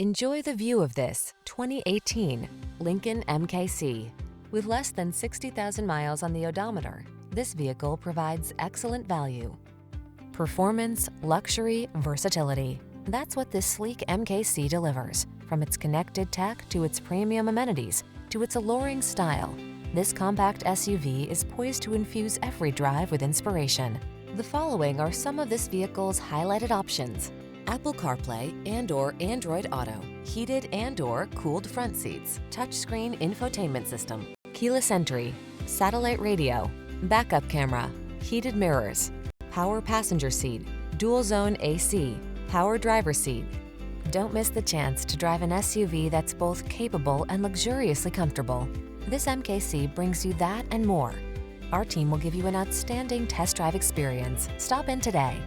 Enjoy the view of this 2018 Lincoln MKC. With less than 60,000 miles on the odometer, this vehicle provides excellent value. Performance, luxury, versatility. That's what this sleek MKC delivers. From its connected tech to its premium amenities to its alluring style, this compact SUV is poised to infuse every drive with inspiration. The following are some of this vehicle's highlighted options: Apple CarPlay and/or Android Auto, heated and/or cooled front seats, touchscreen infotainment system, keyless entry, satellite radio, backup camera, heated mirrors, power passenger seat, dual zone AC, power driver seat. Don't miss the chance to drive an SUV that's both capable and luxuriously comfortable. This MKC brings you that and more. Our team will give you an outstanding test drive experience. Stop in today.